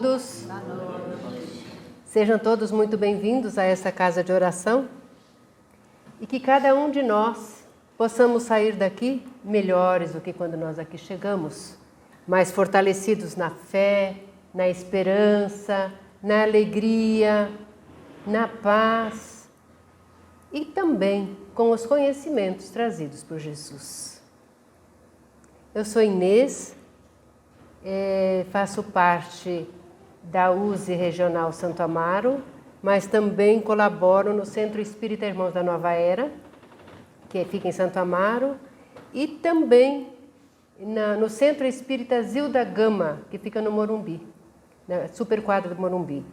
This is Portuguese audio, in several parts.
todos. Sejam todos muito bem-vindos a essa casa de oração e que cada um de nós possamos sair daqui melhores do que quando nós aqui chegamos, mais fortalecidos na fé, na esperança, na alegria, na paz e também com os conhecimentos trazidos por Jesus. Eu sou Inês, faço parte da USE Regional Santo Amaro, mas também colaboro no Centro Espírita Irmãos da Nova Era, que fica em Santo Amaro, e também no Centro Espírita Zilda Gama, que fica no Morumbi, na Superquadra do Morumbi.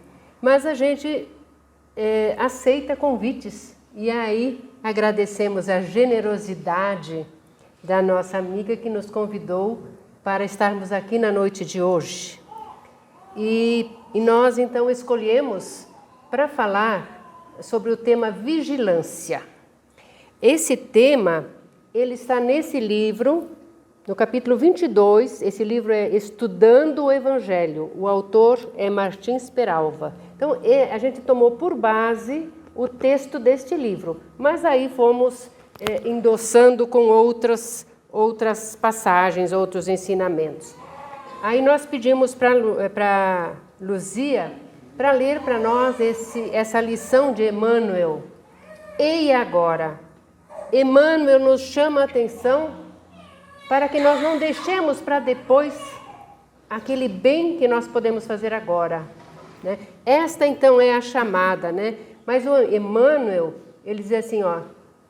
Mas a gente aceita convites e aí agradecemos a generosidade da nossa amiga que nos convidou para estarmos aqui na noite de hoje. E nós então escolhemos para falar sobre o tema vigilância. Esse tema, ele está nesse livro, no capítulo 22, esse livro é Estudando o Evangelho, o autor é Martins Peralva. Então a gente tomou por base o texto deste livro, mas aí fomos endossando com outras passagens, outros ensinamentos. Aí nós pedimos para Luzia para ler para nós essa lição de Emmanuel. E agora? Emmanuel nos chama a atenção para que nós não deixemos para depois aquele bem que nós podemos fazer agora, né? Esta então é a chamada, né? Mas o Emmanuel, ele diz assim,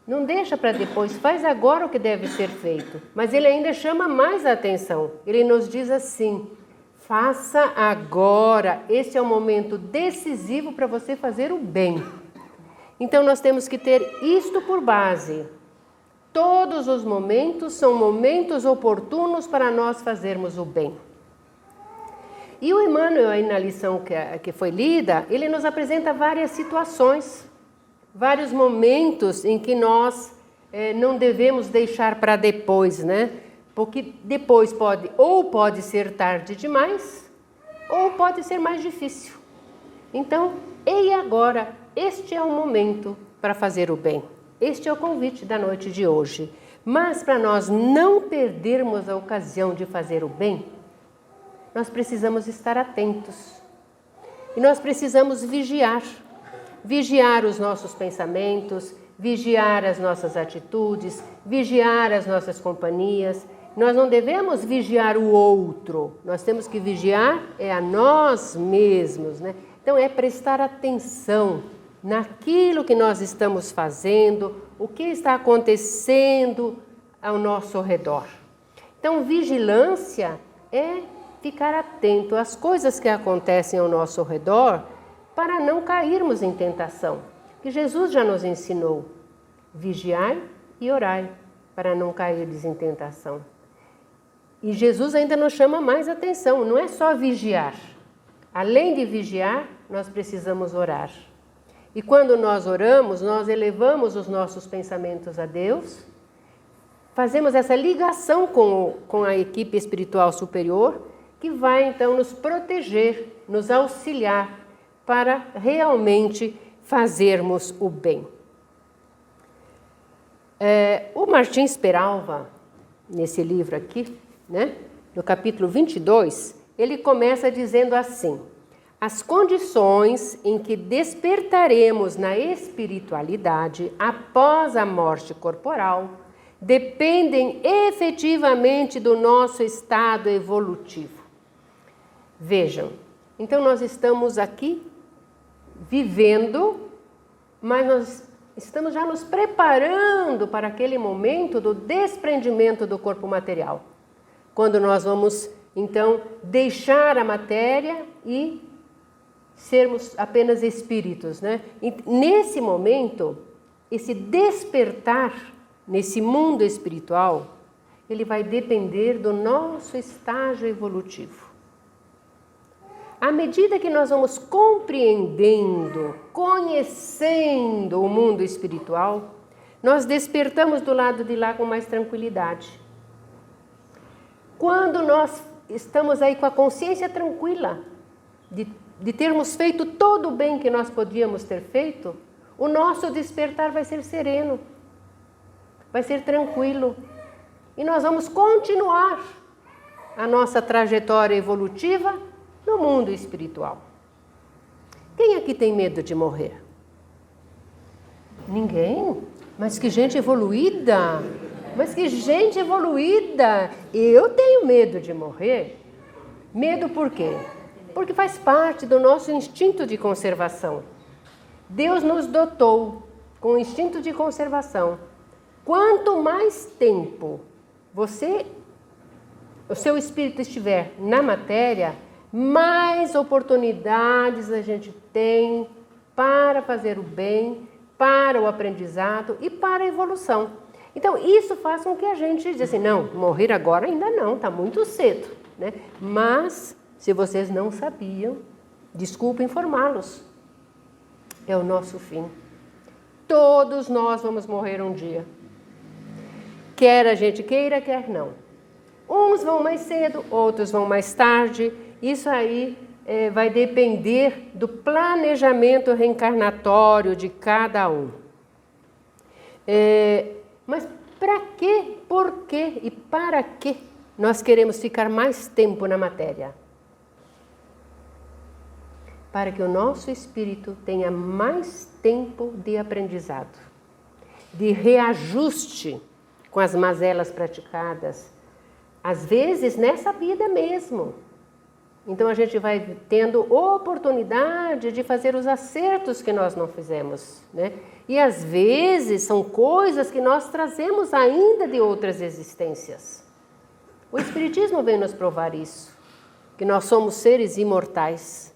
não deixa para depois, faz agora o que deve ser feito. Mas ele ainda chama mais a atenção. Ele nos diz assim, faça agora. Esse é o momento decisivo para você fazer o bem. Então nós temos que ter isto por base. Todos os momentos são momentos oportunos para nós fazermos o bem. E o Emmanuel, aí na lição que foi lida, ele nos apresenta várias situações, vários momentos em que nós não devemos deixar para depois, né? Porque depois pode ser tarde demais, ou pode ser mais difícil. Então, e agora? Este é o momento para fazer o bem. Este é o convite da noite de hoje. Mas para nós não perdermos a ocasião de fazer o bem, nós precisamos estar atentos. E nós precisamos vigiar os nossos pensamentos, vigiar as nossas atitudes, vigiar as nossas companhias. Nós não devemos vigiar o outro, nós temos que vigiar a nós mesmos, né? Então é prestar atenção naquilo que nós estamos fazendo, o que está acontecendo ao nosso redor. Então vigilância é ficar atento às coisas que acontecem ao nosso redor, para não cairmos em tentação, que Jesus já nos ensinou, vigiai e orai, para não cairmos em tentação. E Jesus ainda nos chama mais atenção, não é só vigiar. Além de vigiar, nós precisamos orar. E quando nós oramos, nós elevamos os nossos pensamentos a Deus, fazemos essa ligação com a equipe espiritual superior, que vai então nos proteger, nos auxiliar, para realmente fazermos o bem. O Martins Peralva, nesse livro aqui, né, no capítulo 22, ele começa dizendo assim, as condições em que despertaremos na espiritualidade após a morte corporal dependem efetivamente do nosso estado evolutivo. Vejam, então nós estamos aqui vivendo, mas nós estamos já nos preparando para aquele momento do desprendimento do corpo material. Quando nós vamos, então, deixar a matéria e sermos apenas espíritos, né? E nesse momento, esse despertar nesse mundo espiritual, ele vai depender do nosso estágio evolutivo. À medida que nós vamos compreendendo, conhecendo o mundo espiritual, nós despertamos do lado de lá com mais tranquilidade. Quando nós estamos aí com a consciência tranquila de termos feito todo o bem que nós podíamos ter feito, o nosso despertar vai ser sereno, vai ser tranquilo. E nós vamos continuar a nossa trajetória evolutiva no mundo espiritual. Quem aqui tem medo de morrer? Ninguém? Mas que gente evoluída! Mas que gente evoluída! Eu tenho medo de morrer. Medo por quê? Porque faz parte do nosso instinto de conservação. Deus nos dotou com o instinto de conservação. Quanto mais tempo o seu espírito estiver na matéria, mais oportunidades a gente tem para fazer o bem, para o aprendizado e para a evolução. Então, isso faz com que a gente diga assim, não, morrer agora ainda não, está muito cedo, né? Mas, se vocês não sabiam, desculpa informá-los, é o nosso fim. Todos nós vamos morrer um dia. Quer a gente queira, quer não. Uns vão mais cedo, outros vão mais tarde. Isso aí vai depender do planejamento reencarnatório de cada um. Mas para quê, por quê e para que nós queremos ficar mais tempo na matéria? Para que o nosso espírito tenha mais tempo de aprendizado, de reajuste com as mazelas praticadas, às vezes nessa vida mesmo. Então a gente vai tendo oportunidade de fazer os acertos que nós não fizemos, né? E às vezes são coisas que nós trazemos ainda de outras existências. O Espiritismo vem nos provar isso, que nós somos seres imortais.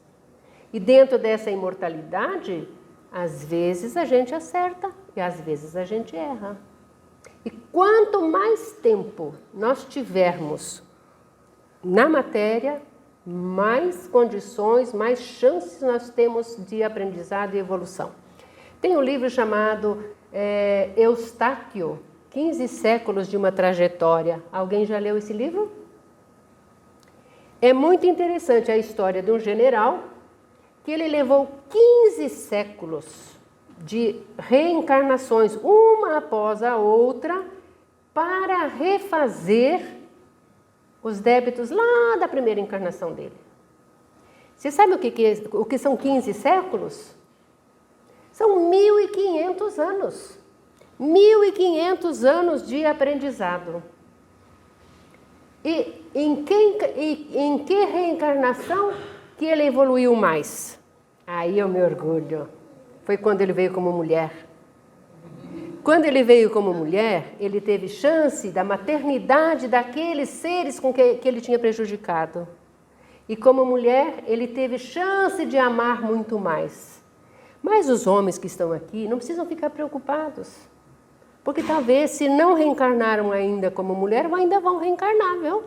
E dentro dessa imortalidade, às vezes a gente acerta e às vezes a gente erra. E quanto mais tempo nós tivermos na matéria, mais condições, mais chances nós temos de aprendizado e evolução. Tem um livro chamado Eustáquio, 15 séculos de uma trajetória. Alguém já leu esse livro? É muito interessante a história de um general que ele levou 15 séculos de reencarnações, uma após a outra, para refazer os débitos lá da primeira encarnação dele. Você sabe o que são 15 séculos? São 1.500 anos. 1.500 anos de aprendizado. E em que reencarnação que ele evoluiu mais? Aí eu me orgulho. Foi quando ele veio como mulher. Quando ele veio como mulher, ele teve chance da maternidade daqueles seres com que ele tinha prejudicado. E como mulher, ele teve chance de amar muito mais. Mas os homens que estão aqui não precisam ficar preocupados. Porque talvez, se não reencarnaram ainda como mulher, ainda vão reencarnar, viu?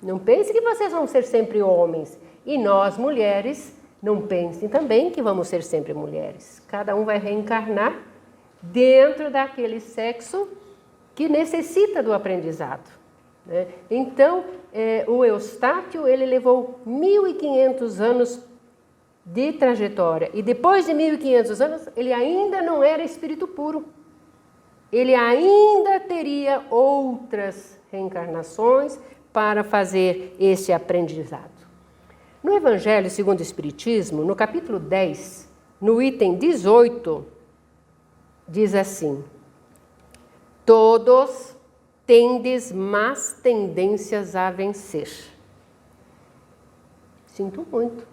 Não pense que vocês vão ser sempre homens. E nós, mulheres, não pensem também que vamos ser sempre mulheres. Cada um vai reencarnar dentro daquele sexo que necessita do aprendizado, né? Então, o Eustáquio, ele levou 1.500 anos de trajetória. E depois de 1.500 anos, ele ainda não era espírito puro. Ele ainda teria outras reencarnações para fazer esse aprendizado. No Evangelho segundo o Espiritismo, no capítulo 10, no item 18, diz assim: todos tendes más tendências a vencer. Sinto muito.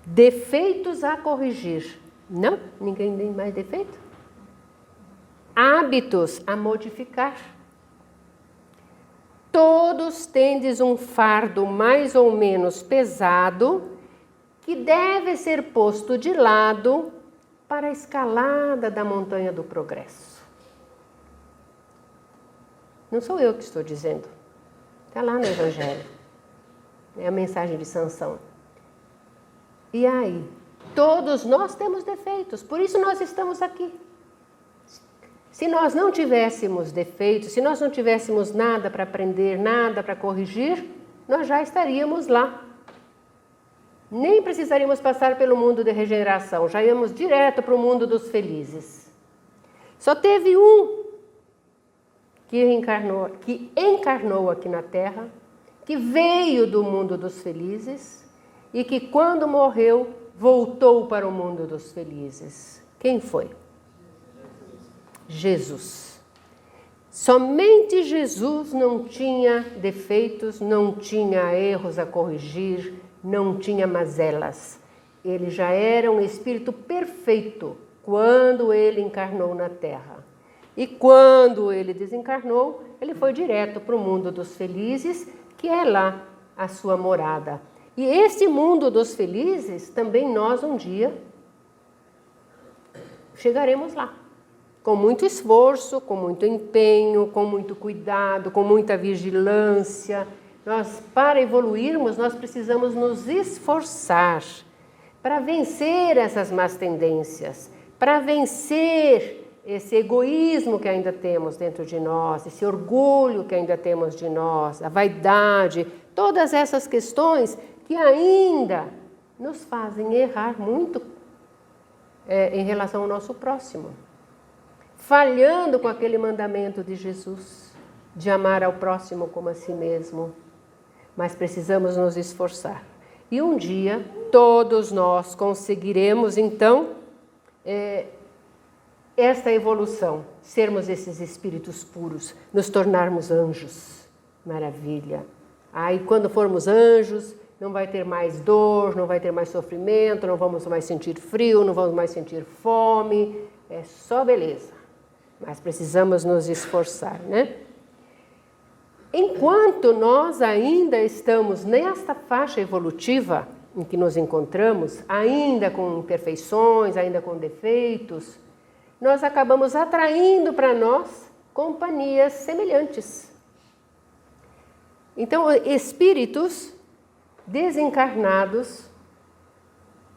Defeitos a corrigir. Não? Ninguém tem mais defeito? Hábitos a modificar. Todos tendes um fardo mais ou menos pesado que deve ser posto de lado para a escalada da montanha do progresso. Não sou eu que estou dizendo. Está lá no Evangelho. É a mensagem de Sansão. E aí? Todos nós temos defeitos, por isso nós estamos aqui. Se nós não tivéssemos defeitos, se nós não tivéssemos nada para aprender, nada para corrigir, nós já estaríamos lá. Nem precisaríamos passar pelo mundo de regeneração, já íamos direto para o mundo dos felizes. Só teve um que encarnou aqui na Terra, que veio do mundo dos felizes e que quando morreu voltou para o mundo dos felizes. Quem foi? Jesus. Somente Jesus não tinha defeitos, não tinha erros a corrigir, não tinha mazelas. Ele já era um espírito perfeito quando ele encarnou na Terra. E quando ele desencarnou, ele foi direto para o mundo dos felizes, que é lá a sua morada. E esse mundo dos felizes, também nós um dia chegaremos lá. Com muito esforço, com muito empenho, com muito cuidado, com muita vigilância. Para evoluirmos, nós precisamos nos esforçar para vencer essas más tendências, para vencer esse egoísmo que ainda temos dentro de nós, esse orgulho que ainda temos de nós, a vaidade, todas essas questões que ainda nos fazem errar muito em relação ao nosso próximo. Falhando com aquele mandamento de Jesus, de amar ao próximo como a si mesmo. Mas precisamos nos esforçar. E um dia, todos nós conseguiremos, então, esta evolução, sermos esses espíritos puros, nos tornarmos anjos. Maravilha! Aí, quando formos anjos, não vai ter mais dor, não vai ter mais sofrimento, não vamos mais sentir frio, não vamos mais sentir fome, é só beleza. Mas precisamos nos esforçar, né? Enquanto nós ainda estamos nesta faixa evolutiva em que nos encontramos, ainda com imperfeições, ainda com defeitos, nós acabamos atraindo para nós companhias semelhantes. Então, espíritos desencarnados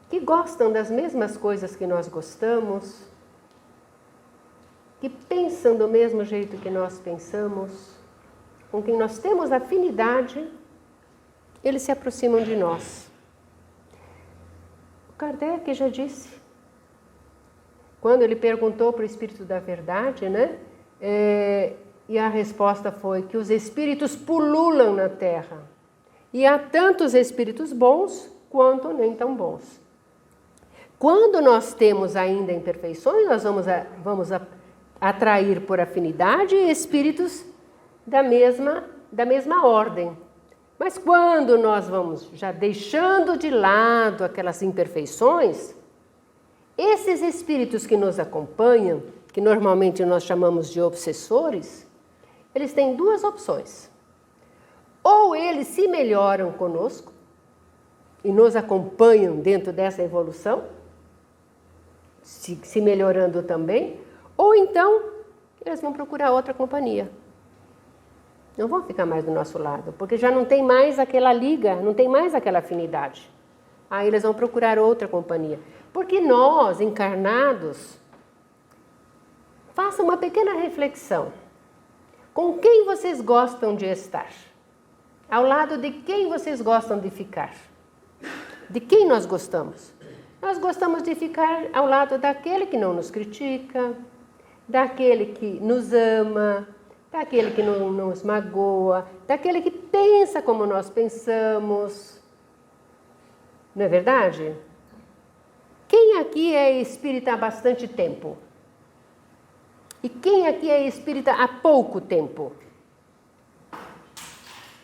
que gostam das mesmas coisas que nós gostamos, que pensam do mesmo jeito que nós pensamos, com quem nós temos afinidade, eles se aproximam de nós. O Kardec já disse, quando ele perguntou para o Espírito da Verdade, né? E a resposta foi que os espíritos pululam na Terra. E há tantos espíritos bons quanto nem tão bons. Quando nós temos ainda imperfeições, nós vamos atrair por afinidade espíritos da mesma ordem. Mas quando nós vamos já deixando de lado aquelas imperfeições, esses espíritos que nos acompanham, que normalmente nós chamamos de obsessores, eles têm duas opções. Ou eles se melhoram conosco e nos acompanham dentro dessa evolução, se melhorando também, ou então eles vão procurar outra companhia. Não vão ficar mais do nosso lado, porque já não tem mais aquela liga, não tem mais aquela afinidade. Aí eles vão procurar outra companhia. Porque nós, encarnados, façam uma pequena reflexão. Com quem vocês gostam de estar? Ao lado de quem vocês gostam de ficar? De quem nós gostamos? Nós gostamos de ficar ao lado daquele que não nos critica, daquele que nos ama, daquele que não nos magoa, daquele que pensa como nós pensamos. Não é verdade? Quem aqui é espírita há bastante tempo? E quem aqui é espírita há pouco tempo?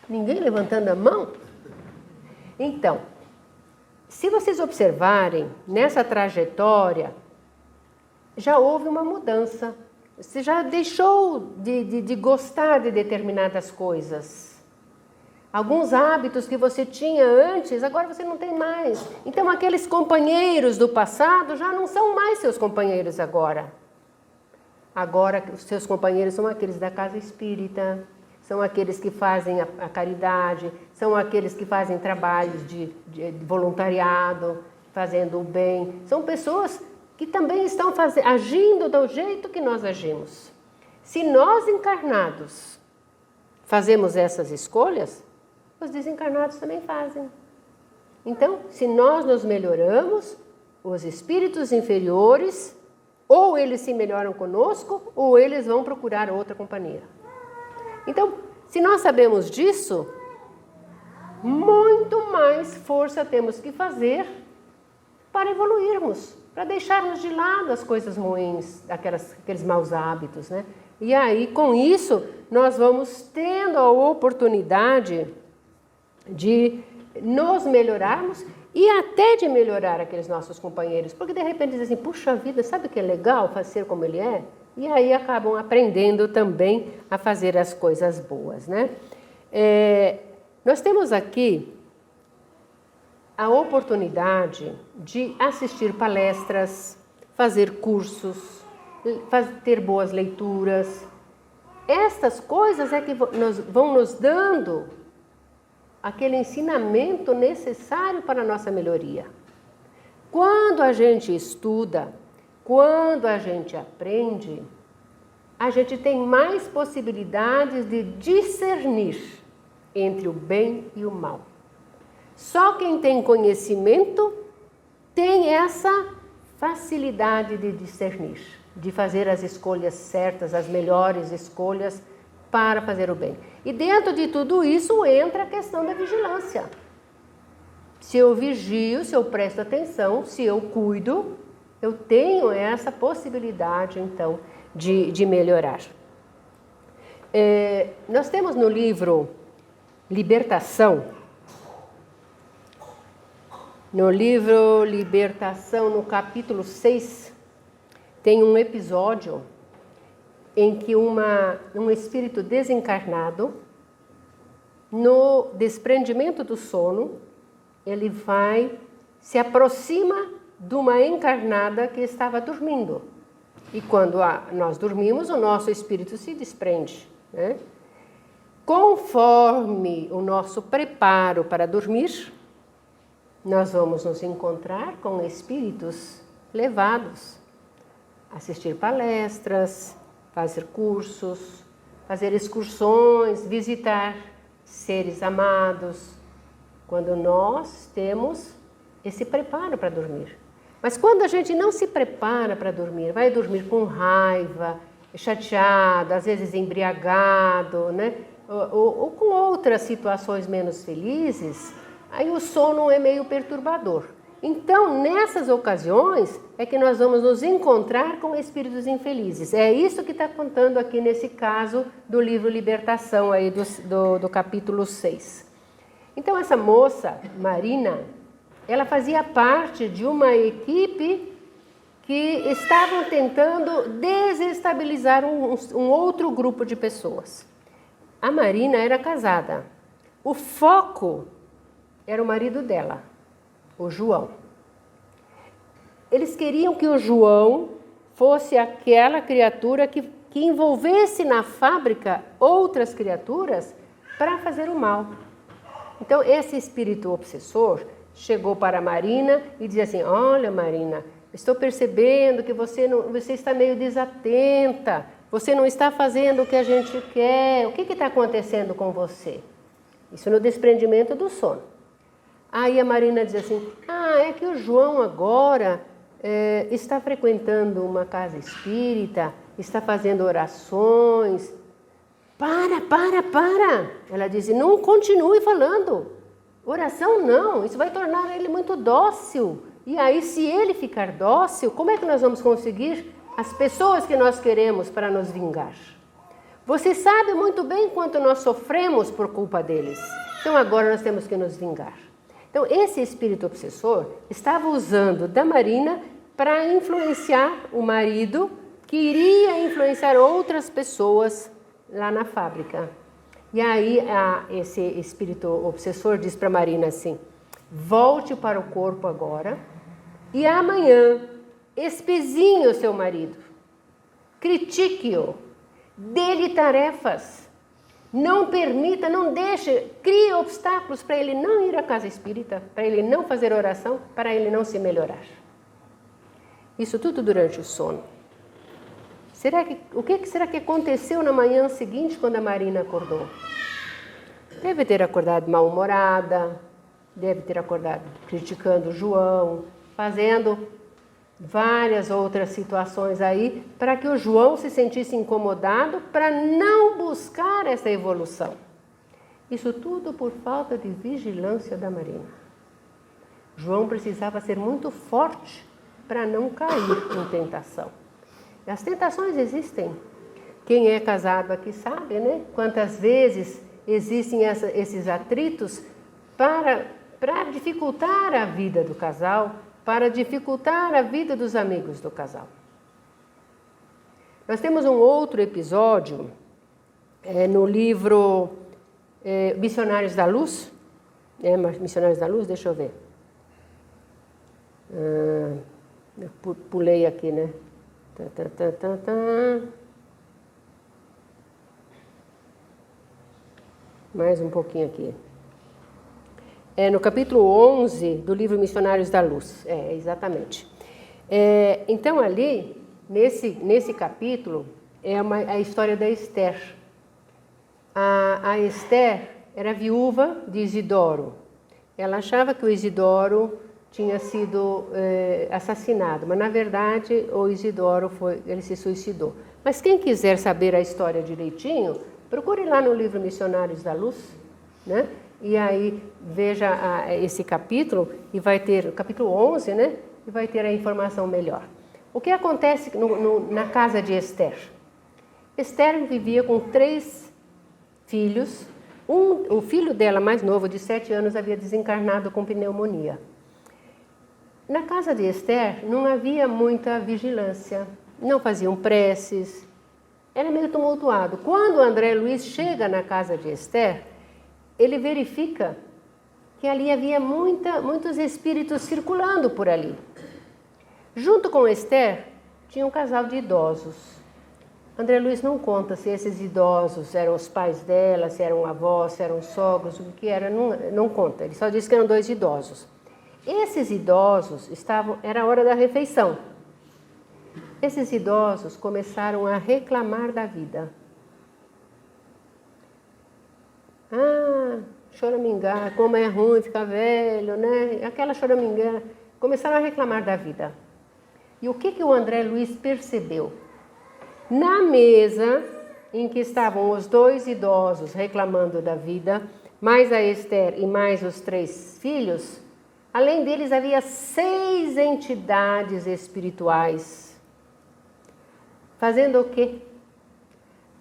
Ninguém levantando a mão? Então, se vocês observarem, nessa trajetória, já houve uma mudança. Você já deixou de gostar de determinadas coisas. Alguns hábitos que você tinha antes, agora você não tem mais. Então, aqueles companheiros do passado já não são mais seus companheiros agora. Agora, os seus companheiros são aqueles da casa espírita, são aqueles que fazem a caridade, são aqueles que fazem trabalhos de voluntariado, fazendo o bem. São pessoas que também estão agindo do jeito que nós agimos. Se nós encarnados fazemos essas escolhas, os desencarnados também fazem. Então, se nós nos melhoramos, os espíritos inferiores, ou eles se melhoram conosco, ou eles vão procurar outra companhia. Então, se nós sabemos disso, muito mais força temos que fazer para evoluirmos, para deixarmos de lado as coisas ruins, aqueles maus hábitos, né? E aí, com isso, nós vamos tendo a oportunidade de nos melhorarmos e até de melhorar aqueles nossos companheiros, porque de repente dizem assim, puxa vida, sabe o que é legal fazer como ele é? E aí acabam aprendendo também a fazer as coisas boas, né? Nós temos aqui a oportunidade de assistir palestras, fazer cursos, ter boas leituras. Estas coisas é que vão nos dando aquele ensinamento necessário para a nossa melhoria. Quando a gente estuda, quando a gente aprende, a gente tem mais possibilidades de discernir entre o bem e o mal. Só quem tem conhecimento tem essa facilidade de discernir, de fazer as escolhas certas, as melhores escolhas para fazer o bem. E dentro de tudo isso entra a questão da vigilância. Se eu vigio, se eu presto atenção, se eu cuido, eu tenho essa possibilidade, então, de melhorar. Nós temos no livro Libertação, no capítulo 6, tem um episódio em que um espírito desencarnado, no desprendimento do sono, ele se aproxima de uma encarnada que estava dormindo. E quando nós dormimos, o nosso espírito se desprende, né? Conforme o nosso preparo para dormir, nós vamos nos encontrar com espíritos levados, assistir palestras, fazer cursos, fazer excursões, visitar seres amados, quando nós temos esse preparo para dormir. Mas quando a gente não se prepara para dormir, vai dormir com raiva, chateado, às vezes embriagado, né? ou com outras situações menos felizes, aí o sono é meio perturbador. Então, nessas ocasiões, é que nós vamos nos encontrar com espíritos infelizes. É isso que está contando aqui nesse caso do livro Libertação, aí do capítulo 6. Então, essa moça, Marina, ela fazia parte de uma equipe que estavam tentando desestabilizar um outro grupo de pessoas. A Marina era casada. O foco era o marido dela, o João. Eles queriam que o João fosse aquela criatura que envolvesse na fábrica outras criaturas para fazer o mal. Então, esse espírito obsessor chegou para a Marina e dizia assim, olha Marina, estou percebendo que você está meio desatenta, você não está fazendo o que a gente quer, o que está acontecendo com você? Isso no desprendimento do sono. Aí a Marina diz assim, é que o João agora está frequentando uma casa espírita, está fazendo orações. Para! Ela diz, não continue falando. Oração não, isso vai tornar ele muito dócil. E aí, se ele ficar dócil, como é que nós vamos conseguir as pessoas que nós queremos para nos vingar? Você sabe muito bem quanto nós sofremos por culpa deles. Então agora nós temos que nos vingar. Então esse espírito obsessor estava usando da Marina para influenciar o marido, que iria influenciar outras pessoas lá na fábrica. E aí esse espírito obsessor diz para Marina assim, volte para o corpo agora e amanhã espezinhe o seu marido, critique-o, dê-lhe tarefas, não permita, não deixe, crie obstáculos para ele não ir à casa espírita, para ele não fazer oração, para ele não se melhorar. Isso tudo durante o sono. O que será que aconteceu na manhã seguinte quando a Marina acordou? Deve ter acordado mal-humorada, deve ter acordado criticando João, fazendo várias outras situações aí, para que o João se sentisse incomodado para não buscar essa evolução. Isso tudo por falta de vigilância da Marina. João precisava ser muito forte para não cair em tentação. E as tentações existem. Quem é casado aqui sabe, né? Quantas vezes existem esses atritos para dificultar a vida do casal, para dificultar a vida dos amigos do casal. Nós temos um outro episódio no livro Missionários da Luz. Missionários da Luz, deixa eu ver. Eu pulei aqui, né? Mais um pouquinho aqui. No capítulo 11 do livro Missionários da Luz. Exatamente. Então, ali, nesse capítulo, a história da Esther. A Esther era viúva de Isidoro. Ela achava que o Isidoro tinha sido assassinado, mas, na verdade, o Isidoro ele se suicidou. Mas quem quiser saber a história direitinho, procure lá no livro Missionários da Luz, né? E aí veja esse capítulo, e vai ter o capítulo 11, né? E vai ter a informação melhor. O que acontece na casa de Esther? Esther vivia com 3 filhos. O filho dela, mais novo, de 7 anos, havia desencarnado com pneumonia. Na casa de Esther não havia muita vigilância, não faziam preces, era meio tumultuado. Quando André Luiz chega na casa de Esther, ele verifica que ali havia muitos espíritos circulando por ali. Junto com Esther, tinha um casal de idosos. André Luiz não conta se esses idosos eram os pais dela, se eram avós, se eram sogros, o que era, não conta. Ele só diz que eram 2 idosos. Esses idosos era a hora da refeição. Esses idosos começaram a reclamar da vida. Choramingar, como é ruim ficar velho, né? Aquela choramingar. Começaram a reclamar da vida. E o que o André Luiz percebeu? Na mesa em que estavam os 2 idosos reclamando da vida, mais a Esther e mais os 3 filhos, além deles havia 6 entidades espirituais. Fazendo o quê?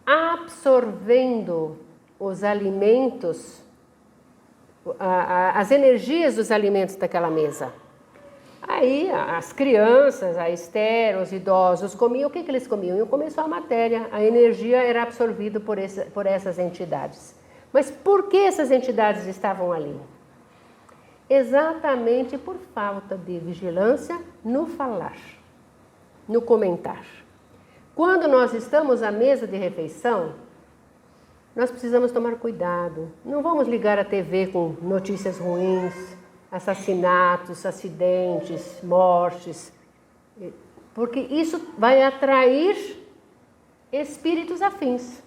Absorvendo os alimentos, as energias dos alimentos daquela mesa. Aí as crianças, a Esther, os idosos comiam. O que eles comiam? Iam comer só a matéria. A energia era absorvida por essas entidades. Mas por que essas entidades estavam ali? Exatamente por falta de vigilância no falar, no comentar. Quando nós estamos à mesa de refeição, nós precisamos tomar cuidado. Não vamos ligar a TV com notícias ruins, assassinatos, acidentes, mortes, porque isso vai atrair espíritos afins.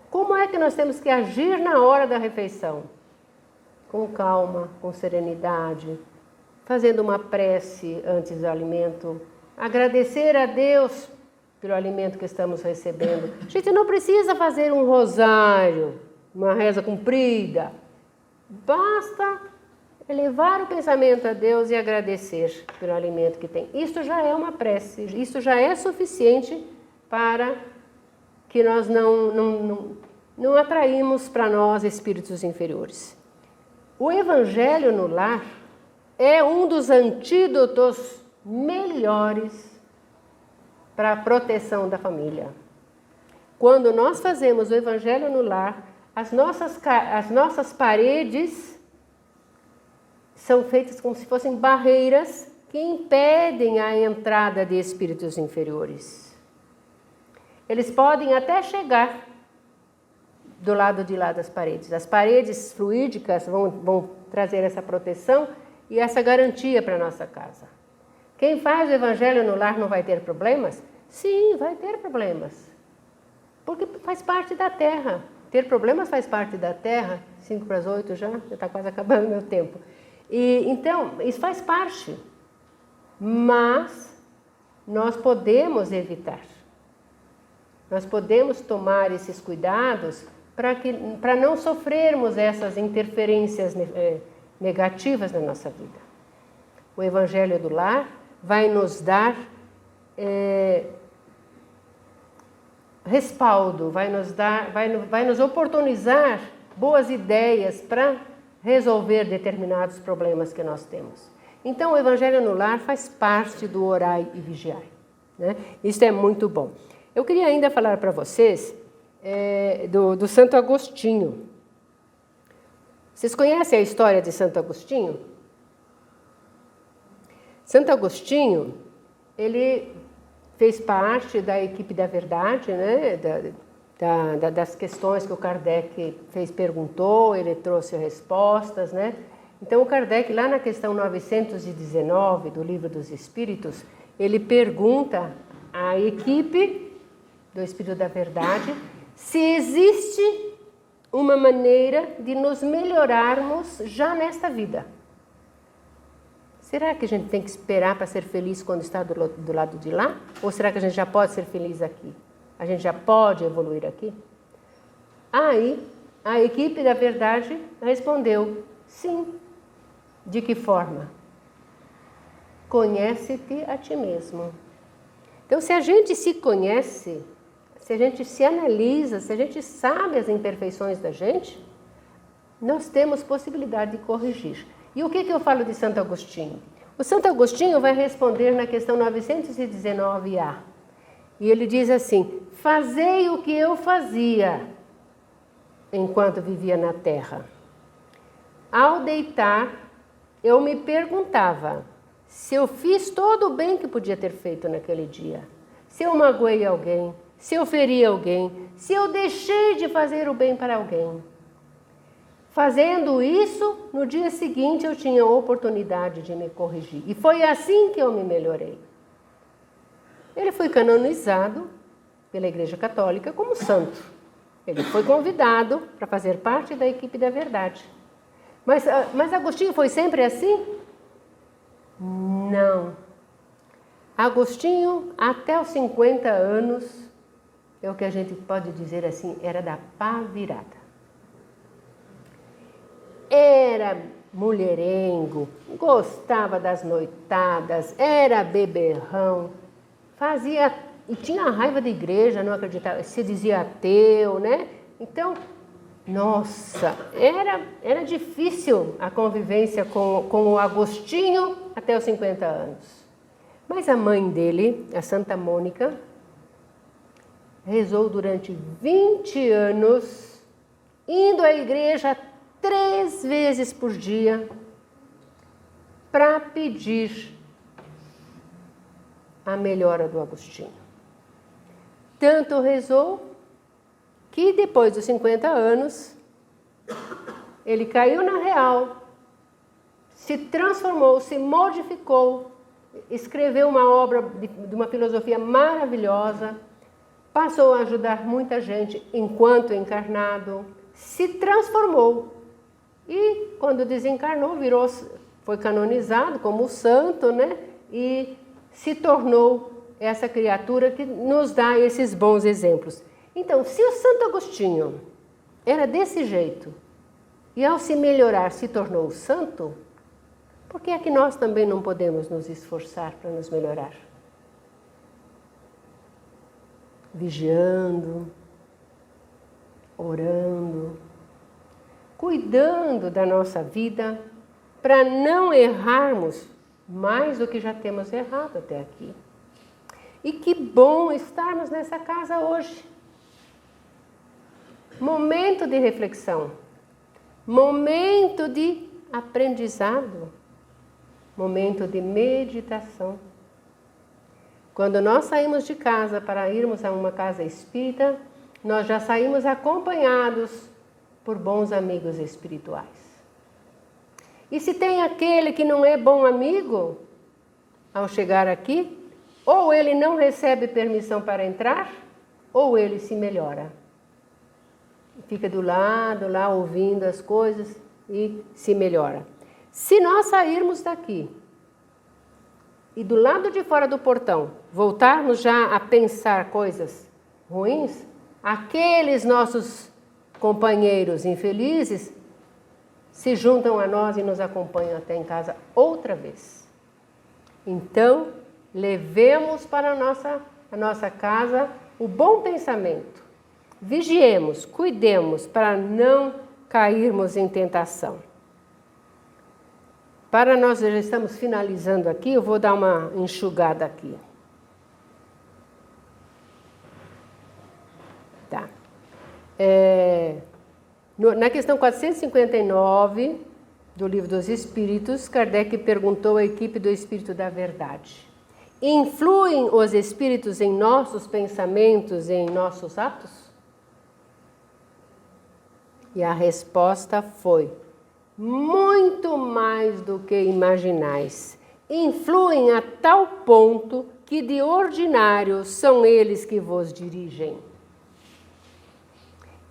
Como é que nós temos que agir na hora da refeição? Com calma, com serenidade, fazendo uma prece antes do alimento, agradecer a Deus pelo alimento que estamos recebendo. A gente não precisa fazer um rosário, uma reza comprida. Basta elevar o pensamento a Deus e agradecer pelo alimento que tem. Isso já é uma prece, isso já é suficiente para que nós não atraímos para nós espíritos inferiores. O Evangelho no lar é um dos antídotos melhores para a proteção da família. Quando nós fazemos o Evangelho no lar, as nossas paredes são feitas como se fossem barreiras que impedem a entrada de espíritos inferiores. Eles podem até chegar do lado de lá das paredes. As paredes fluídicas vão trazer essa proteção e essa garantia para a nossa casa. Quem faz o Evangelho no lar não vai ter problemas? Sim, vai ter problemas. Porque faz parte da terra. ter problemas faz parte da Terra. 5 para as 8 já está quase acabando o meu tempo. Então, isso faz parte. Mas nós podemos evitar. Nós podemos tomar esses cuidados para não sofrermos essas interferências negativas na nossa vida. O Evangelho do Lar vai nos dar respaldo, vai nos oportunizar boas ideias para resolver determinados problemas que nós temos. Então, o Evangelho no Lar faz parte do orai e vigiai, né? Isso é muito bom. Eu queria ainda falar para vocês do Santo Agostinho. Vocês conhecem a história de Santo Agostinho? Santo Agostinho, ele fez parte da equipe da verdade, né? Das questões que o Kardec perguntou, ele trouxe respostas, né? Então, o Kardec, lá na questão 919 do Livro dos Espíritos, ele pergunta à equipe do Espírito da Verdade se existe uma maneira de nos melhorarmos já nesta vida. Será que a gente tem que esperar para ser feliz quando está do lado de lá? Ou será que a gente já pode ser feliz aqui? A gente já pode evoluir aqui? Aí, a equipe da verdade respondeu, sim. De que forma? Conhece-te a ti mesmo. Então, se a gente se conhece, se a gente se analisa, se a gente sabe as imperfeições da gente, nós temos possibilidade de corrigir. E o que eu falo de Santo Agostinho? O Santo Agostinho vai responder na questão 919A. E ele diz assim, fazei o que eu fazia enquanto vivia na terra. Ao deitar, eu me perguntava se eu fiz todo o bem que podia ter feito naquele dia, se eu magoei alguém, se eu feri alguém, se eu deixei de fazer o bem para alguém. Fazendo isso, no dia seguinte eu tinha a oportunidade de me corrigir. E foi assim que eu me melhorei. Ele foi canonizado pela Igreja Católica como santo. Ele foi convidado para fazer parte da equipe da verdade. Mas Agostinho foi sempre assim? Não. Agostinho, até os 50 anos, é o que a gente pode dizer assim, era da pá virada. Era mulherengo, gostava das noitadas, era beberrão, fazia e tinha raiva da igreja, não acreditava, se dizia ateu, né? Então, nossa, era difícil a convivência com o Agostinho até os 50 anos. Mas a mãe dele, a Santa Mônica, rezou durante 20 anos, indo à igreja 3 vezes por dia, para pedir a melhora do Agostinho. Tanto rezou que depois dos 50 anos, ele caiu na real, se transformou, se modificou, escreveu uma obra de uma filosofia maravilhosa, passou a ajudar muita gente enquanto encarnado, se transformou. E quando desencarnou, foi canonizado como santo, né? E se tornou essa criatura que nos dá esses bons exemplos. Então, se o Santo Agostinho era desse jeito, e ao se melhorar se tornou santo, por que é que nós também não podemos nos esforçar para nos melhorar? Vigiando, orando, cuidando da nossa vida, para não errarmos mais do que já temos errado até aqui. E que bom estarmos nessa casa hoje. Momento de reflexão, momento de aprendizado, momento de meditação. Quando nós saímos de casa para irmos a uma casa espírita, nós já saímos acompanhados por bons amigos espirituais. E se tem aquele que não é bom amigo, ao chegar aqui, ou ele não recebe permissão para entrar, ou ele se melhora. fica do lado lá ouvindo as coisas e se melhora. Se nós sairmos daqui e do lado de fora do portão voltarmos já a pensar coisas ruins, aqueles nossos companheiros infelizes se juntam a nós e nos acompanham até em casa outra vez. Então, levemos para a nossa casa o bom pensamento. Vigiemos, cuidemos para não cairmos em tentação. Para nós já estamos finalizando aqui, eu vou dar uma enxugada aqui. Tá. Na questão 459 do Livro dos Espíritos, Kardec perguntou à equipe do Espírito da Verdade: influem os espíritos em nossos pensamentos e em nossos atos? E a resposta foi: muito mais do que imaginais. Influem a tal ponto que de ordinário são eles que vos dirigem.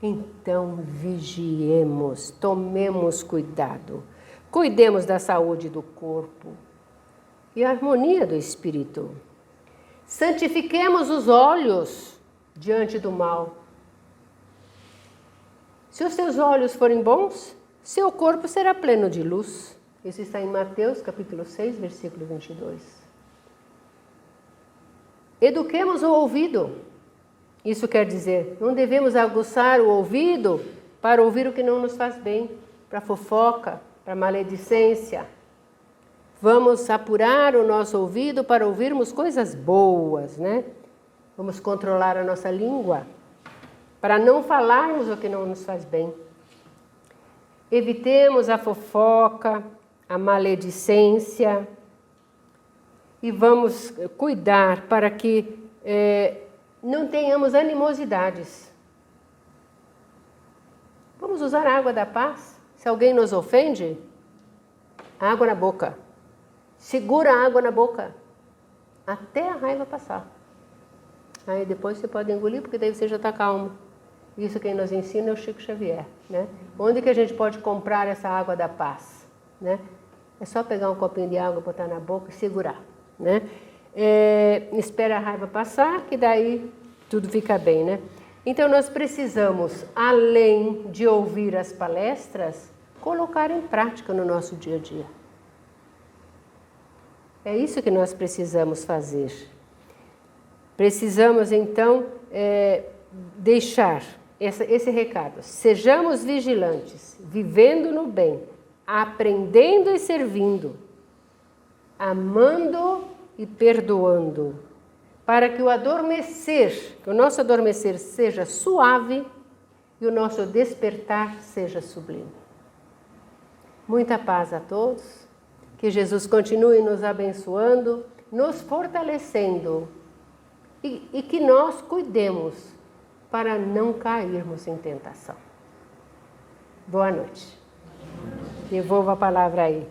Então, vigiemos, tomemos cuidado, cuidemos da saúde do corpo e a harmonia do espírito. Santifiquemos os olhos diante do mal. Se os seus olhos forem bons, seu corpo será pleno de luz. Isso está em Mateus, capítulo 6, versículo 22. Eduquemos o ouvido. Isso quer dizer, não devemos aguçar o ouvido para ouvir o que não nos faz bem, para fofoca, para maledicência. Vamos apurar o nosso ouvido para ouvirmos coisas boas, né? Vamos controlar a nossa língua para não falarmos o que não nos faz bem. Evitemos a fofoca, a maledicência e vamos cuidar para que não tenhamos animosidades. Vamos usar a água da paz. Se alguém nos ofende, água na boca. Segura a água na boca até a raiva passar. Aí depois você pode engolir, porque daí você já está calmo. Isso quem nos ensina é o Chico Xavier, né? Onde que a gente pode comprar essa água da paz, né? É só pegar um copinho de água, botar na boca e segurar, né? Espera a raiva passar, que daí tudo fica bem, né? Então nós precisamos, além de ouvir as palestras, colocar em prática no nosso dia a dia. É isso que nós precisamos fazer. Precisamos então deixar esse recado. Sejamos vigilantes, vivendo no bem, aprendendo e servindo, amando e perdoando, para que o nosso adormecer seja suave e o nosso despertar seja sublime. Muita paz a todos, que Jesus continue nos abençoando, nos fortalecendo e que nós cuidemos para não cairmos em tentação. Boa noite. Devolvo a palavra aí.